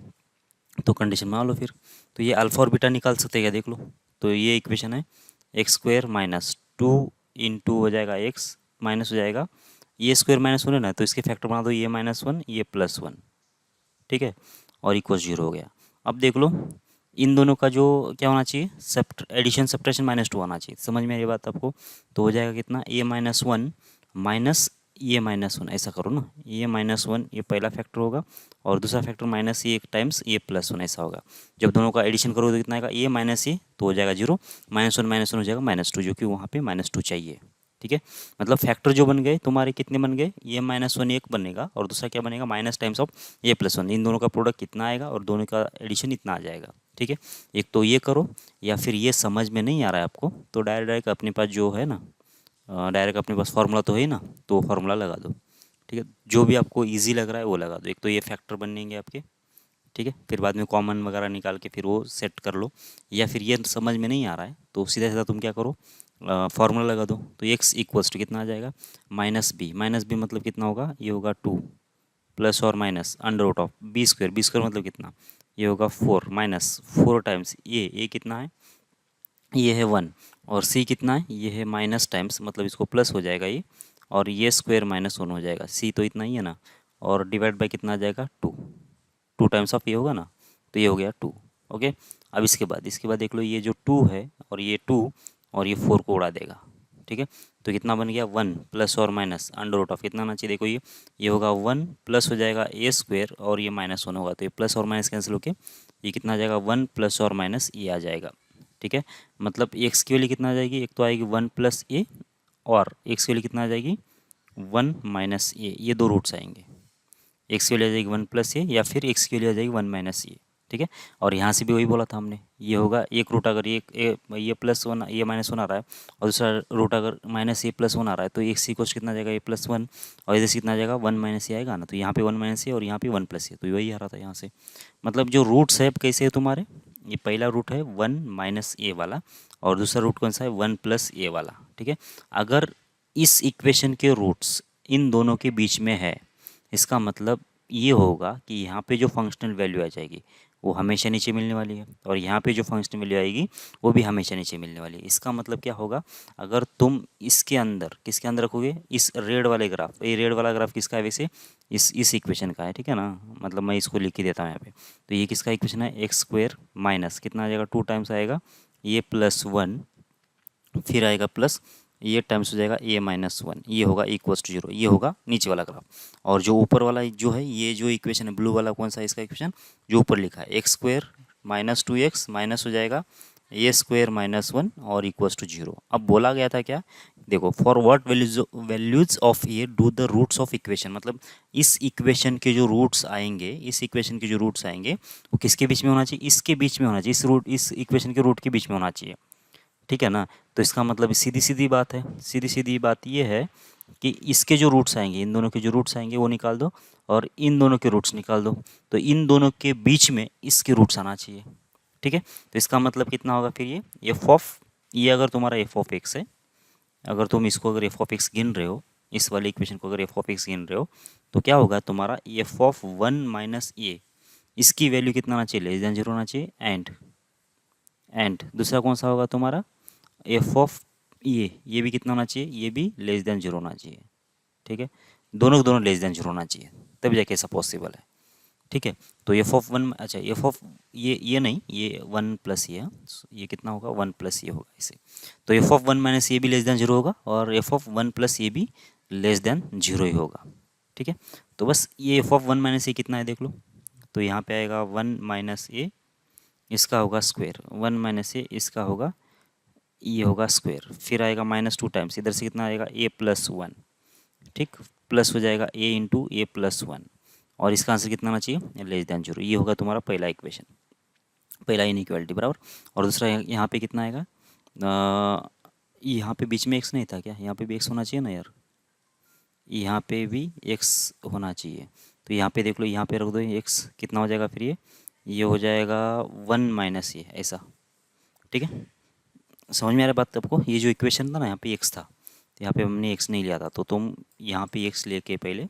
तो कंडीशन मान लो फिर। तो ये अल्फ़ा और बीटा निकाल सकते हैं क्या, देख लो। तो ये इक्वेशन है x square minus two into हो जाएगा एक्स, माइनस हो जाएगा ये स्क्वायर माइनस वन है ना, तो इसके फैक्टर बना दो, ये -1 ये +1, ठीक है, और इक्वल 0 हो गया। अब देख लो इन दोनों का जो क्या होना चाहिए, एडिशन सब्ट्रैक्शन -2 आना चाहिए। समझ में आ रही बात आपको? तो हो जाएगा कितना, a-1 माइनस ये -1, ऐसा करो ना, ये -1 ये पहला फैक्टर होगा, और दूसरा फैक्टर माइनस ये टाइम्स ये +1, ऐसा होगा। जब दोनों का एडिशन करोगे तो कितना आएगा, ये माइनस ये तो हो जाएगा 0, -1 हो जाएगा -2, जो कि वहाँ पे -2 चाहिए। ठीक है, मतलब फैक्टर जो बन गए तुम्हारे कितने बन गए, ये -1 एक बनेगा और दूसरा क्या बनेगा, माइनस टाइम्स ऑफ ये +1, इन दोनों का प्रोडक्ट कितना आएगा और दोनों का एडिशन इतना आ जाएगा। ठीक है, एक तो ये करो, या फिर ये समझ में नहीं आ रहा है आपको तो डायरेक्ट डायरेक्ट अपने पास जो है ना, डायरेक्ट अपने पास फार्मूला तो है ही ना, तो फार्मूला लगा दो। ठीक है, जो भी आपको ईजी लग रहा है वो लगा दो। एक तो ये फैक्टर बनेंगे आपके, ठीक है, फिर बाद में कॉमन वगैरह निकाल के फिर वो सेट कर लो, या फिर ये समझ में नहीं आ रहा है तो सीधा सीधा तुम क्या करो, फार्मूला लगा दो। तो एक्स इक्वल्स टू कितना आ जाएगा, -b मतलब कितना होगा, ये होगा 2 प्लस और minus under root of B square मतलब कितना, ये होगा 4 -4 टाइम्स ये कितना है, ये है 1, और सी कितना है, ये है माइनस टाइम्स मतलब इसको प्लस हो जाएगा ये, और ये स्क्वायर -1 हो जाएगा, सी तो इतना ही है ना, और डिवाइड बाय कितना आ जाएगा 2 टाइम्स ऑफ ये होगा ना, तो ये हो गया 2। ओके, अब इसके बाद देख लो, ये जो 2 है और ये 2 और ये 4 को उड़ा देगा। ठीक है, तो कितना बन गया, 1 प्लस और माइनस अंडर रूट ऑफ कितना आना चाहिए, देखो ये होगा 1 प्लस हो जाएगा ए स्क्वायर और ये -1 होगा, तो ये प्लस और माइनस कैंसिल होके ये कितना आ जाएगा, 1 प्लस और माइनस ये आ जाएगा। ठीक है, मतलब एक्स की वैल्यू कितना आ जाएगी, एक तो आएगी 1 प्लस ए, और एक्स की वैल्यू कितना आ जाएगी 1 माइनस ए, ये दो रूट्स आएंगे। एक्स की वैल्यू आ जाएगी 1 प्लस ए, या फिर एक्स की वैल्यू आ जाएगी 1 माइनस ए। ठीक है, और यहाँ से भी वही बोला था हमने, ये होगा एक रूट अगर ये +1 ये -1 आ रहा है, और दूसरा रूट अगर -a+1 आ रहा है, तो एक्स इक्वल कितना आ जाएगा, a+1, और इधर से कितना आ जाएगा 1 माइनस ए आएगा ना, तो यहाँ पे 1 माइनस ए और यहाँ पे 1 प्लस ए, तो वही आ रहा था यहाँ से। मतलब जो रूट्स है कैसे है तुम्हारे, ये पहला रूट है 1 माइनस ए वाला, और दूसरा रूट कौन सा है 1 प्लस ए वाला। ठीक है, अगर इस इक्वेशन के रूट्स इन दोनों के बीच में है, इसका मतलब ये होगा कि यहाँ पे जो फंक्शनल वैल्यू आ जाएगी वो हमेशा नीचे मिलने वाली है, और यहाँ पे जो फंक्शनल वैल्यू आएगी वो भी हमेशा नीचे मिलने वाली है। इसका मतलब क्या होगा, अगर तुम इसके अंदर किसके अंदर रखोगे, इस रेड वाले ग्राफ, ये रेड वाला ग्राफ किसका है वैसे, इस इक्वेशन का है। ठीक है ना, मतलब मैं इसको लिख के देता हूँ यहाँ पे, तो ये किसका इक्वेशन है, एक्स स्क्वायर माइनस कितना आ जाएगा 2 टाइम्स आएगा ये +1, फिर आएगा प्लस ये टाइम्स हो जाएगा a-1, ये होगा इक्वल्स टू 0, ये होगा नीचे वाला ग्राफ। और जो ऊपर वाला जो है, ये जो इक्वेशन है ब्लू वाला, कौन सा है इसका इक्वेशन, जो ऊपर लिखा है एक्स स्क्वायर -2x माइनस हो जाएगा ए स्क्वायर -1 और इक्वल्स टू 0। अब बोला गया था क्या, देखो, for what values of A do the roots of equation, मतलब इस इक्वेशन के जो रूट्स आएंगे, इस इक्वेशन के जो रूट्स आएंगे वो किसके बीच में होना चाहिए, इसके बीच में होना चाहिए, इस इक्वेशन के रूट के बीच में होना चाहिए। ठीक है ना, तो इसका मतलब सीधी सीधी बात है, सीधी सीधी बात ये है कि इसके जो रूट्स आएंगे, इन दोनों के जो रूट्स आएंगे वो निकाल दो, और इन दोनों के रूट्स निकाल दो, तो इन दोनों के बीच में इसके रूट्स आना चाहिए। ठीक है, तो इसका मतलब कितना होगा फिर, ये एफ ऑफ, ये अगर तुम्हारा एफ ऑफ एक्स है, अगर तुम इसको अगर एफ ऑफ एक्स गिन रहे हो, इस वाले इक्वेशन को अगर एफ ऑफ एक्स गिन रहे हो, तो क्या होगा तुम्हारा एफ ऑफ 1 माइनस ए, इसकी वैल्यू कितना आना चाहिए, लेस देन जीरो होना चाहिए। एंड दूसरा कौन सा होगा तुम्हारा, एफ ऑफ ये भी कितना होना चाहिए, ये भी लेस देन जीरो होना चाहिए। ठीक है, दोनों के दोनों लेस देन जीरो होना चाहिए, तब जाके ऐसा पॉसिबल है। ठीक है, तो एफ ऑफ वन, अच्छा एफ ऑफ ये नहीं, ये वन प्लस ये कितना होगा, वन प्लस ये होगा इसे। तो एफ ऑफ वन माइनस ये भी लेस देन जीरो होगा, और एफ ऑफ वन प्लस ये भी लेस देन जीरो ही होगा। ठीक है, तो बस ये एफ ऑफ वन माइनस ये कितना है देख लो, तो यहाँ पे आएगा वन माइनस ए, इसका होगा स्क्वायर, वन माइनस ए इसका होगा, ये होगा स्क्वायर, फिर आएगा माइनस टू टाइम्स, इधर से कितना आएगा ए प्लस वन। ठीक, प्लस हो जाएगा ए इंटू ए प्लस वन, और इसका आंसर कितना आना चाहिए, लेस देन जीरो। ये होगा तुम्हारा पहला इक्वेशन, पहला इनइक्वालिटी बराबर। और दूसरा यहाँ पे कितना आएगा, यहाँ पे बीच में एक्स नहीं था क्या, यहाँ पे भी एक्स होना चाहिए ना यार, यहाँ पे भी एक्स होना चाहिए। तो यहाँ पे देख लो, यहाँ पे रख दो एक्स, कितना हो जाएगा फिर ये हो जाएगा वन माइनस ये, ऐसा। ठीक है, समझ में आ रहा है बात आपको, ये जो इक्वेशन था ना, यहाँ पे एक्स था, तो यहाँ पे हमने एक्स नहीं लिया था, तो तुम यहाँ पे एक्स लेके पहले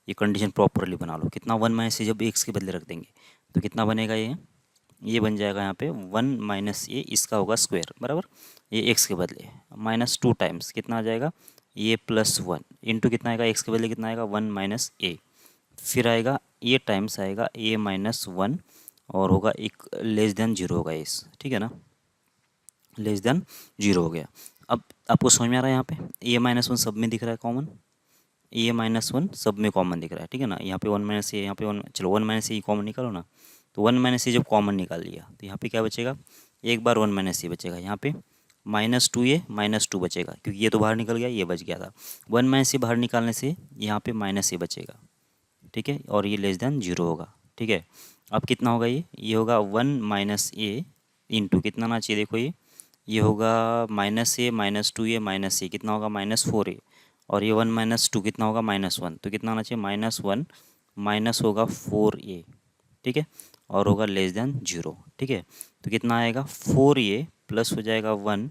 ये कंडीशन प्रॉपरली बना लो। कितना, वन माइनस से जब एक्स के बदले रख देंगे तो कितना बनेगा, ये बन जाएगा यहाँ पे वन माइनस ए, इसका होगा स्क्वायर बराबर, ये एक्स के बदले माइनस टू टाइम्स कितना आ जाएगा, ए प्लस वन, इंटू कितना आएगा, एक्स के बदले कितना आएगा, वन माइनस ए, फिर आएगा ए टाइम्स आएगा ए माइनस वन, और होगा एक लेस देन जीरो होगा इस, ठीक है ना, लेस देन जीरो हो गया। अब आपको समझ में आ रहा है, यहाँ पे ए माइनस वन सब में दिख रहा है कॉमन, ए माइनस वन सब में कॉमन दिख रहा है। ठीक है ना, यहाँ पे वन माइनस ए, यहाँ पे वन, चलो वन माइनस ए कॉमन निकालो ना, तो वन माइनस ए जब कॉमन निकाल लिया तो यहाँ पे क्या बचेगा, एक बार वन माइनस ए बचेगा, यहाँ पे माइनस टू ए माइनस टू बचेगा, क्योंकि ये तो बाहर निकल गया, ये बच गया था। वन माइनस ए बाहर निकालने से यहाँ पे माइनस ए बचेगा। ठीक है, और ये लेस देन जीरो होगा। ठीक है, अब कितना होगा, ये होगा वन माइनस ए इंटू कितना आना चाहिए, देखो ये होगा minus a minus two A minus ए, कितना होगा माइनस फोर ए, और ये वन माइनस टू कितना होगा माइनस वन, तो कितना आना चाहिए माइनस वन, माइनस होगा फोर ए। ठीक है, और होगा लेस देन जीरो। ठीक है, तो कितना आएगा, फोर ए प्लस हो जाएगा वन,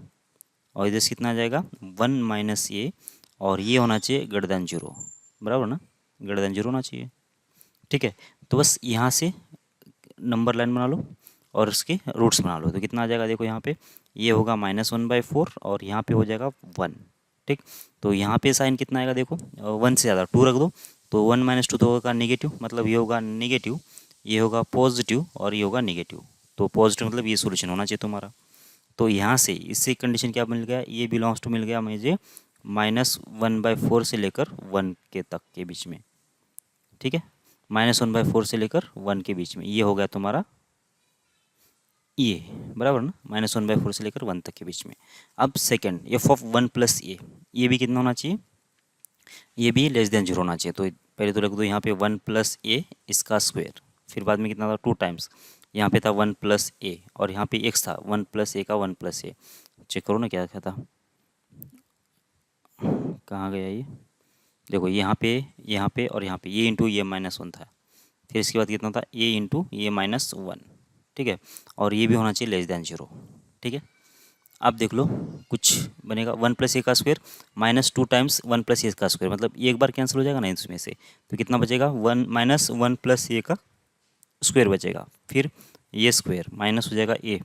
और इधर से कितना आ जाएगा, वन माइनस ए, और ये होना चाहिए ग्रेटर देन जीरो, बराबर ना, ग्रेटर देन जीरो होना चाहिए। ठीक है, तो बस यहाँ से नंबर लाइन बना लो और उसके रूट्स बना लो, तो कितना आ जाएगा, देखो यहाँ पे ये होगा माइनस वन बाई फोर, और यहाँ पे हो जाएगा वन। ठीक, तो यहाँ पे साइन कितना आएगा, देखो वन से ज़्यादा टू रख दो, तो वन माइनस टू तो होगा नेगेटिव, मतलब ये होगा नेगेटिव, ये होगा पॉजिटिव, और ये होगा नेगेटिव। तो पॉजिटिव मतलब ये सोल्यूशन होना चाहिए तुम्हारा। तो यहाँ से इससे कंडीशन क्या मिल गया, ये बिलोंग्स टू मिल गया मुझे माइनस वन बाई फोर से लेकर वन के तक के बीच में। ठीक है, माइनस वन बाई फोर से लेकर वन के बीच में, ये हो गया तुम्हारा ये, बराबर ना, माइनस वन बाई फोर से लेकर वन तक के बीच में। अब second f of one plus a, ये भी कितना होना चाहिए, ये भी लेस देन जीरो होना चाहिए। तो पहले तो रख दो यहाँ पे वन प्लस ए इसका स्क्वायर, फिर बाद में कितना था टू टाइम्स, यहाँ पे था वन प्लस ए, और यहाँ पे एक्स था वन प्लस ए का वन प्लस ए, चेक करो ना क्या क्या था, कहाँ गया ये, देखो यहाँ पे और यहाँ पे ये इंटू ये माइनस वन था, फिर इसके बाद कितना था ए इंटू ये माइनस वन। ठीक है, और ये भी होना चाहिए लेस देन जीरो। ठीक है, अब देख लो कुछ बनेगा, वन प्लस ए का square minus two times one plus a का स्क्वायर, मतलब ये एक बार कैंसिल हो जाएगा ना इसमें से, तो कितना बचेगा, one minus one plus a का स्क्वायर बचेगा, फिर ये स्क्वायर माइनस हो जाएगा ए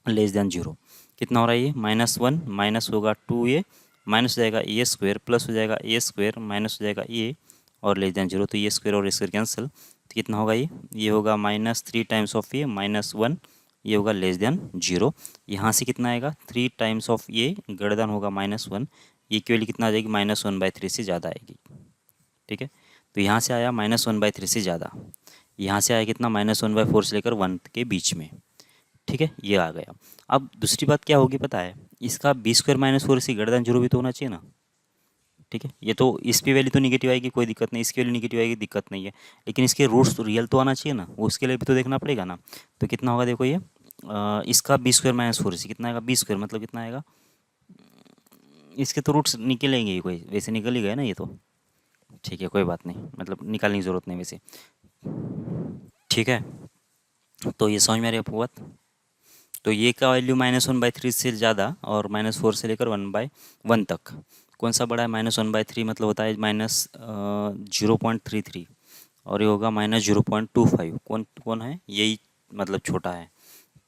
लेस देन जीरो, कितना हो रहा है ये माइनस वन, माइनस होगा टू ए, माइनस हो जाएगा ए स्क्वायर, प्लस हो जाएगा ए स्क्वायर, माइनस हो जाएगा ए, और लेस देन जीरो, तो ये स्क्वायर और स्क्वायर कैंसिल, तो कितना होगा ये होगा minus three times of A minus one, ये होगा लेस देन जीरो। यहाँ से कितना आएगा, three times of A greater than होगा माइनस वन, ये की वैल्यू कितना आ जाएगी, माइनस वन बाई थ्री से ज़्यादा आएगी। ठीक है, तो यहाँ से आया माइनस वन बाई थ्री से ज़्यादा, यहाँ से आया कितना, माइनस वन बाई फोर से लेकर वन के बीच में। ठीक है, ये आ गया। अब दूसरी बात क्या होगी पता है, इसका बी स्क्वायर माइनस फोर से ग्रेटर देन जीरो भी तो होना चाहिए ना। ठीक है, ये तो इस पे वैल्यू तो निगेटिव आएगी, कोई दिक्कत नहीं, इसकी वैल्यू निगेटिव आएगी, दिक्कत नहीं है, लेकिन इसके रूट्स तो रियल तो आना चाहिए ना, वो उसके लिए भी तो देखना पड़ेगा ना। तो कितना होगा देखो इसका बी स्क्वायर माइनस फोर से कितना आएगा, बी स्क्वायर मतलब कितना आएगा, इसके तो रूट्स निकलेंगे ही, कोई वैसे निकल ही गए ना ये तो। ठीक है, कोई बात नहीं, मतलब निकालने की ज़रूरत नहीं वैसे। ठीक है, तो ये समझ में आ रही है आपको बात। तो ये का वैल्यू -1/3 से ज़्यादा और -4 से लेकर 1/1 तक। कौन सा बड़ा है? -1/3 मतलब होता है -0.33 और ये होगा -0.25। कौन कौन है? यही मतलब छोटा है।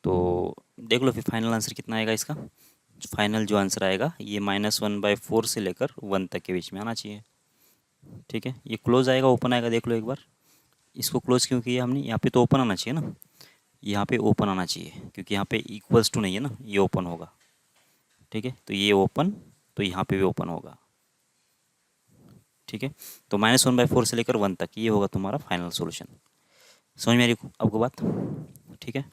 तो देख लो फिर फाइनल आंसर कितना आएगा इसका। फाइनल जो आंसर आएगा ये -1/4 से लेकर 1 तक के बीच में आना चाहिए। ठीक है, ये क्लोज आएगा ओपन आएगा देख लो एक बार। इसको क्लोज क्यों किया हमने? यहाँ पे तो ओपन आना चाहिए ना, यहाँ पे ओपन आना चाहिए क्योंकि यहाँ पे इक्वल्स टू नहीं है ना, ये ओपन होगा। ठीक है, तो ये ओपन, तो यहाँ पे भी ओपन होगा। ठीक है, तो -1/4 से लेकर 1 तक ये होगा तुम्हारा फाइनल सॉल्यूशन। समझ में आ रही आपको बात? ठीक है।